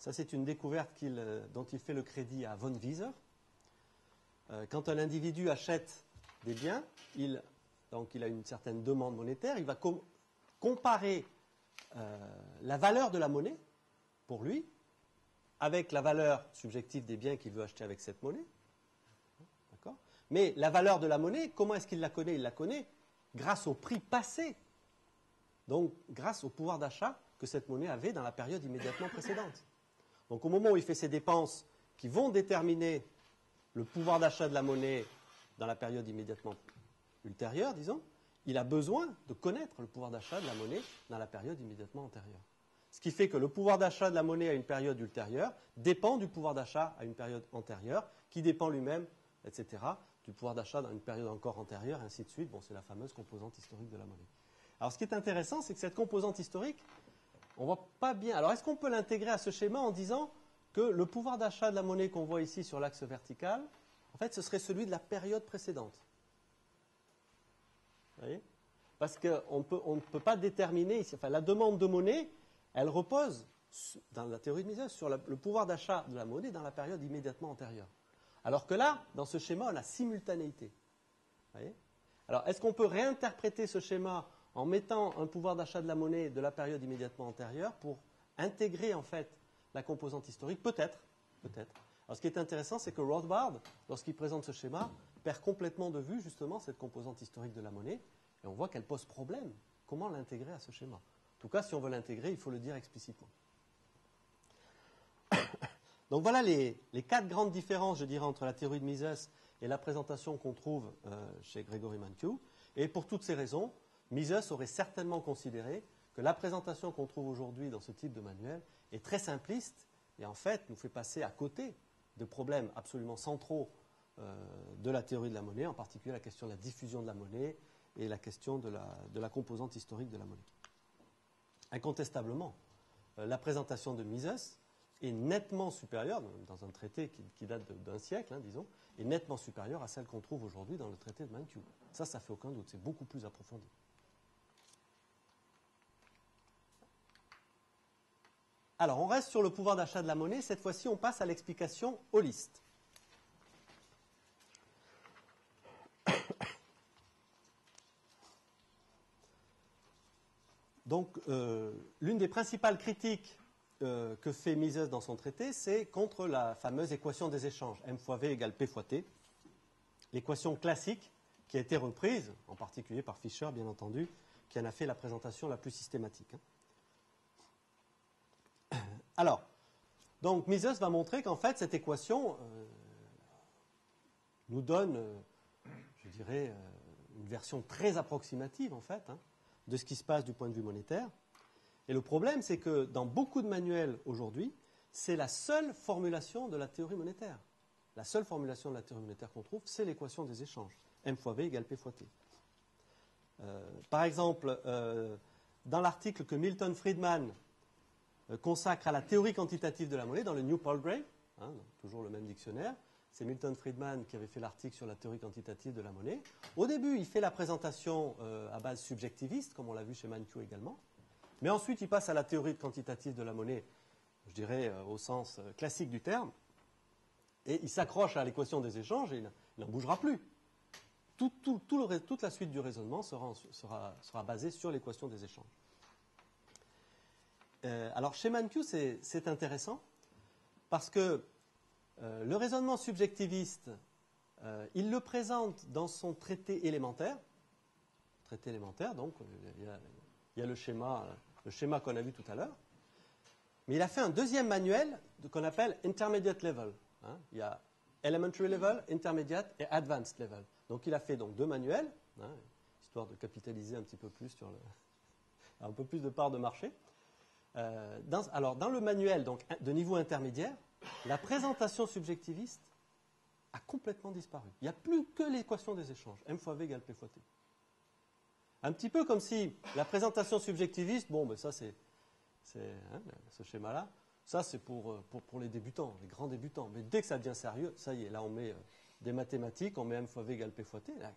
Ça, c'est une découverte dont il fait le crédit à von Wieser. Quand un individu achète des biens, donc il a une certaine demande monétaire, il va comparer la valeur de la monnaie, pour lui, avec la valeur subjective des biens qu'il veut acheter avec cette monnaie. D'accord ? Mais la valeur de la monnaie, comment est-ce qu'il la connaît ? Il la connaît grâce au prix passé, donc grâce au pouvoir d'achat que cette monnaie avait dans la période immédiatement précédente. Donc au moment où il fait ses dépenses qui vont déterminer le pouvoir d'achat de la monnaie dans la période immédiatement ultérieure, disons, il a besoin de connaître le pouvoir d'achat de la monnaie dans la période immédiatement antérieure. Ce qui fait que le pouvoir d'achat de la monnaie à une période ultérieure dépend du pouvoir d'achat à une période antérieure, qui dépend lui-même, etc., du pouvoir d'achat dans une période encore antérieure, et ainsi de suite. Bon, c'est la fameuse composante historique de la monnaie. Alors ce qui est intéressant, c'est que cette composante historique, on ne voit pas bien. Alors est-ce qu'on peut l'intégrer à ce schéma en disant que le pouvoir d'achat de la monnaie qu'on voit ici sur l'axe vertical, en fait, ce serait celui de la période précédente. Vous voyez ? Parce qu'on ne peut pas déterminer ici. Enfin, la demande de monnaie, elle repose, dans la théorie de Mises, sur le pouvoir d'achat de la monnaie dans la période immédiatement antérieure. Alors que là, dans ce schéma, on a simultanéité. Vous voyez ? Alors, est-ce qu'on peut réinterpréter ce schéma en mettant un pouvoir d'achat de la monnaie de la période immédiatement antérieure pour intégrer, en fait, la composante historique ? Peut-être. Peut-être. Alors, ce qui est intéressant, c'est que Rothbard, lorsqu'il présente ce schéma, perd complètement de vue, justement, cette composante historique de la monnaie, et on voit qu'elle pose problème. Comment l'intégrer à ce schéma ? En tout cas, si on veut l'intégrer, il faut le dire explicitement. Donc voilà les 4 grandes différences, je dirais, entre la théorie de Mises et la présentation qu'on trouve chez Gregory Mankiw. Et pour toutes ces raisons, Mises aurait certainement considéré que la présentation qu'on trouve aujourd'hui dans ce type de manuel est très simpliste et en fait nous fait passer à côté de problèmes absolument centraux de la théorie de la monnaie, en particulier la question de la diffusion de la monnaie et la question de la composante historique de la monnaie. Incontestablement, la présentation de Mises est nettement supérieure, dans un traité qui date d'un siècle, disons, est nettement supérieure à celle qu'on trouve aujourd'hui dans le traité de Mankiw. Ça fait aucun doute, c'est beaucoup plus approfondi. Alors, on reste sur le pouvoir d'achat de la monnaie. Cette fois-ci, on passe à l'explication holiste. Donc, l'une des principales critiques que fait Mises dans son traité, c'est contre la fameuse équation des échanges, M fois V égale P fois T. L'équation classique qui a été reprise, en particulier par Fischer, bien entendu, qui en a fait la présentation la plus systématique. Alors, donc Mises va montrer qu'en fait, cette équation nous donne, je dirais, une version très approximative, en fait, de ce qui se passe du point de vue monétaire. Et le problème, c'est que dans beaucoup de manuels aujourd'hui, c'est la seule formulation de la théorie monétaire. La seule formulation de la théorie monétaire qu'on trouve, c'est l'équation des échanges. M fois V égale P fois T. Par exemple, dans l'article que Milton Friedman consacre à la théorie quantitative de la monnaie, dans le New Palgrave, toujours le même dictionnaire, c'est Milton Friedman qui avait fait l'article sur la théorie quantitative de la monnaie. Au début, il fait la présentation à base subjectiviste, comme on l'a vu chez Mankiw également. Mais ensuite, il passe à la théorie quantitative de la monnaie, je dirais au sens classique du terme, et il s'accroche à l'équation des échanges et il n'en bougera plus. Toute la suite du raisonnement sera basée sur l'équation des échanges. Alors, chez Mankiw, c'est intéressant, parce que le raisonnement subjectiviste, il le présente dans son traité élémentaire. Traité élémentaire, donc, il y a le schéma qu'on a vu tout à l'heure. Mais il a fait un deuxième manuel qu'on appelle Intermediate Level. Il y a Elementary Level, Intermediate et Advanced Level. Donc il a fait donc 2 manuels, histoire de capitaliser un petit peu plus sur un peu plus de part de marché. Dans le manuel donc, de niveau intermédiaire, la présentation subjectiviste a complètement disparu. Il n'y a plus que l'équation des échanges, M fois V égale P fois T. Un petit peu comme si la présentation subjectiviste, ça c'est ce schéma-là, ça c'est pour les débutants, les grands débutants. Mais dès que ça devient sérieux, ça y est, là on met des mathématiques, on met M fois V égale P fois T. Là,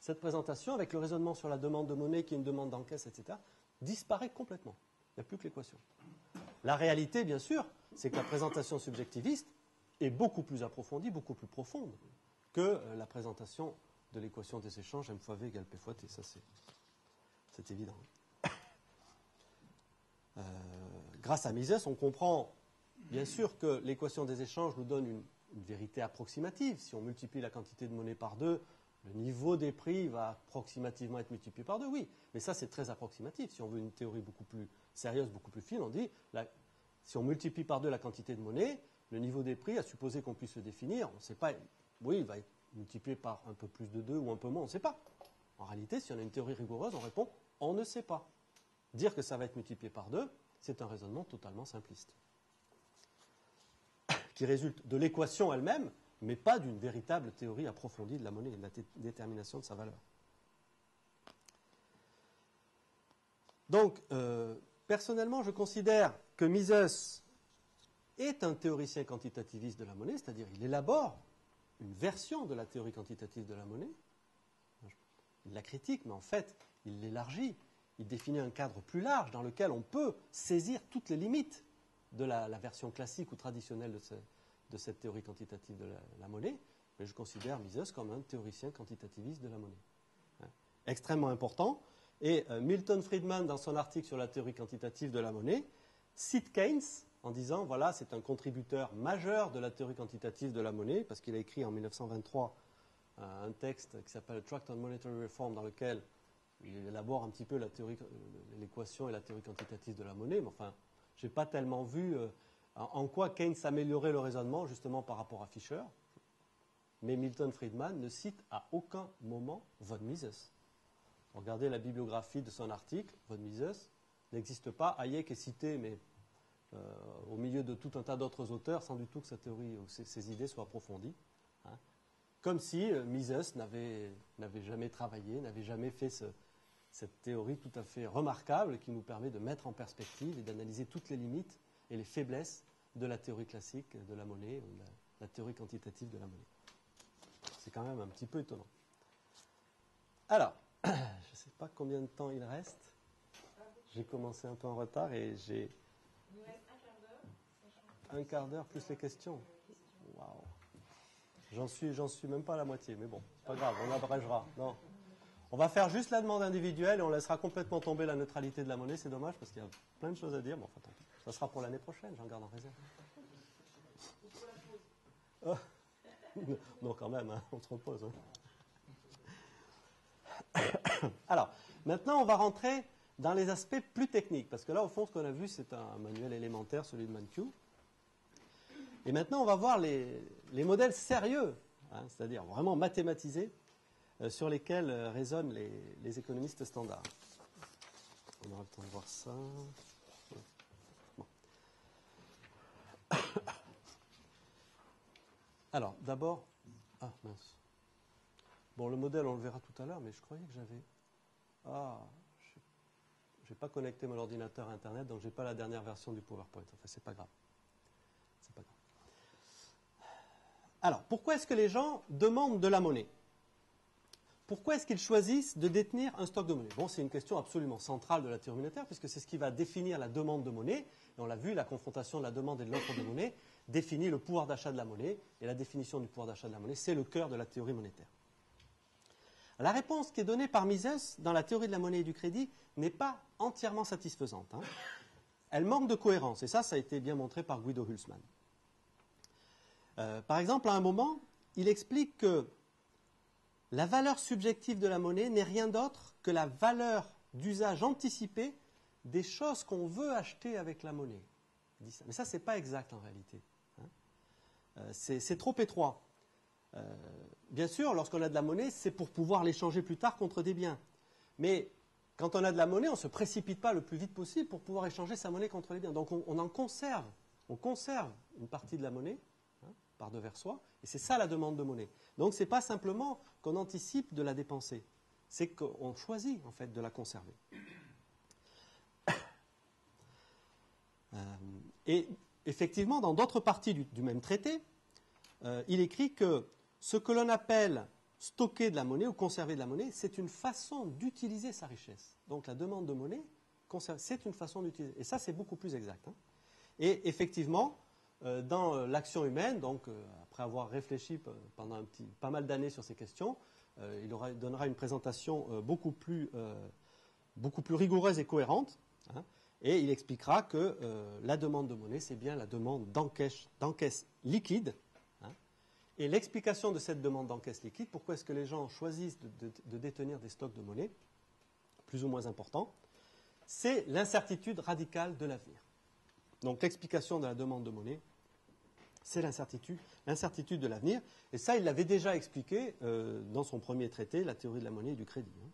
cette présentation, avec le raisonnement sur la demande de monnaie, qui est une demande d'encaisse, etc., disparaît complètement. Il n'y a plus que l'équation. La réalité, bien sûr, c'est que la présentation subjectiviste est beaucoup plus approfondie, beaucoup plus profonde que la présentation de l'équation des échanges m fois v égale p fois t. Ça, c'est évident. Grâce à Mises, on comprend bien sûr que l'équation des échanges nous donne une vérité approximative. Si on multiplie la quantité de monnaie par 2, le niveau des prix va approximativement être multiplié par 2, oui. Mais ça, c'est très approximatif. Si on veut une théorie beaucoup plus sérieuse, beaucoup plus fine, on dit, si on multiplie par 2 la quantité de monnaie, le niveau des prix, à supposer qu'on puisse le définir, on ne sait pas, oui, il va être multiplié par un peu plus de 2 ou un peu moins, on ne sait pas. En réalité, si on a une théorie rigoureuse, on répond, on ne sait pas. Dire que ça va être multiplié par 2, c'est un raisonnement totalement simpliste, qui résulte de l'équation elle-même, mais pas d'une véritable théorie approfondie de la monnaie et de la détermination de sa valeur. Donc, personnellement, je considère que Mises est un théoricien quantitativiste de la monnaie, c'est-à-dire il élabore une version de la théorie quantitative de la monnaie. Il la critique, mais en fait, il l'élargit. Il définit un cadre plus large dans lequel on peut saisir toutes les limites de la version classique ou traditionnelle de cette théorie quantitative de la monnaie. Mais je considère Mises comme un théoricien quantitativiste de la monnaie. Extrêmement important. Et Milton Friedman, dans son article sur la théorie quantitative de la monnaie, cite Keynes en disant, voilà, c'est un contributeur majeur de la théorie quantitative de la monnaie, parce qu'il a écrit en 1923 un texte qui s'appelle Tract on Monetary Reform, dans lequel il élabore un petit peu l'équation et la théorie quantitative de la monnaie, mais enfin, je n'ai pas tellement vu en quoi Keynes améliorait le raisonnement, justement par rapport à Fisher. Mais Milton Friedman ne cite à aucun moment von Mises. Regardez la bibliographie de son article, von Mises n'existe pas. Hayek est cité, mais au milieu de tout un tas d'autres auteurs, sans du tout que sa théorie ou ses idées soient approfondies. Hein. Comme si Mises n'avait jamais travaillé, n'avait jamais fait cette théorie tout à fait remarquable qui nous permet de mettre en perspective et d'analyser toutes les limites et les faiblesses de la théorie classique de la monnaie ou de la théorie quantitative de la monnaie. C'est quand même un petit peu étonnant. Alors, je ne sais pas combien de temps il reste. J'ai commencé un peu en retard et j'ai... Il nous reste un quart d'heure. Un quart d'heure plus les questions. Waouh. J'en suis même pas à la moitié, mais bon, c'est pas grave, on abrégera. Non. On va faire juste la demande individuelle et on laissera complètement tomber la neutralité de la monnaie. C'est dommage parce qu'il y a plein de choses à dire. Bon, enfin, tant pis. Ça sera pour l'année prochaine, j'en garde en réserve. Oh. Non, quand même, hein, on se repose. Hein. Alors, maintenant, on va rentrer dans les aspects plus techniques. Parce que là, au fond, ce qu'on a vu, c'est un manuel élémentaire, celui de Mankiw. Et maintenant, on va voir les modèles sérieux, hein, c'est-à-dire vraiment mathématisés, sur lesquels raisonnent les économistes standards. On aura le temps de voir ça. Bon. Alors, d'abord... Ah, mince. Bon, le modèle, on le verra tout à l'heure, mais je croyais que j'avais... Ah, je n'ai pas connecté mon ordinateur à Internet, donc je n'ai pas la dernière version du PowerPoint. Enfin, c'est pas grave. C'est pas grave. Alors, pourquoi est-ce que les gens demandent de la monnaie ? Pourquoi est-ce qu'ils choisissent de détenir un stock de monnaie ? Bon, c'est une question absolument centrale de la théorie monétaire, puisque c'est ce qui va définir la demande de monnaie. Et on l'a vu, la confrontation de la demande et de l'offre de monnaie définit le pouvoir d'achat de la monnaie. Et la définition du pouvoir d'achat de la monnaie, c'est le cœur de la théorie monétaire. La réponse qui est donnée par Mises dans la théorie de la monnaie et du crédit n'est pas entièrement satisfaisante. Hein. Elle manque de cohérence, et ça a été bien montré par Guido Hülsmann. Par exemple, à un moment, il explique que la valeur subjective de la monnaie n'est rien d'autre que la valeur d'usage anticipé des choses qu'on veut acheter avec la monnaie. Il dit ça. Mais ça, ce n'est pas exact en réalité. Hein. C'est trop étroit. Bien sûr, lorsqu'on a de la monnaie, c'est pour pouvoir l'échanger plus tard contre des biens. Mais quand on a de la monnaie, on ne se précipite pas le plus vite possible pour pouvoir échanger sa monnaie contre les biens. Donc on conserve une partie de la monnaie, hein, par devers soi, et c'est ça la demande de monnaie. Donc ce n'est pas simplement qu'on anticipe de la dépenser, c'est qu'on choisit en fait de la conserver. Et effectivement, dans d'autres parties du même traité, il écrit que ce que l'on appelle stocker de la monnaie ou conserver de la monnaie, c'est une façon d'utiliser sa richesse. Donc la demande de monnaie, c'est une façon d'utiliser. Et ça, c'est beaucoup plus exact. Hein. Et effectivement, dans l'action humaine, donc après avoir réfléchi pendant pas mal d'années sur ces questions, donnera une présentation beaucoup plus rigoureuse et cohérente, hein, et il expliquera que la demande de monnaie, c'est bien la demande d'encaisse liquide, hein, et l'explication de cette demande d'encaisse liquide, pourquoi est-ce que les gens choisissent de détenir des stocks de monnaie, plus ou moins importants, c'est l'incertitude radicale de l'avenir. Donc l'explication de la demande de monnaie, c'est l'incertitude de l'avenir. Et ça, il l'avait déjà expliqué dans son premier traité, la théorie de la monnaie et du crédit. Hein.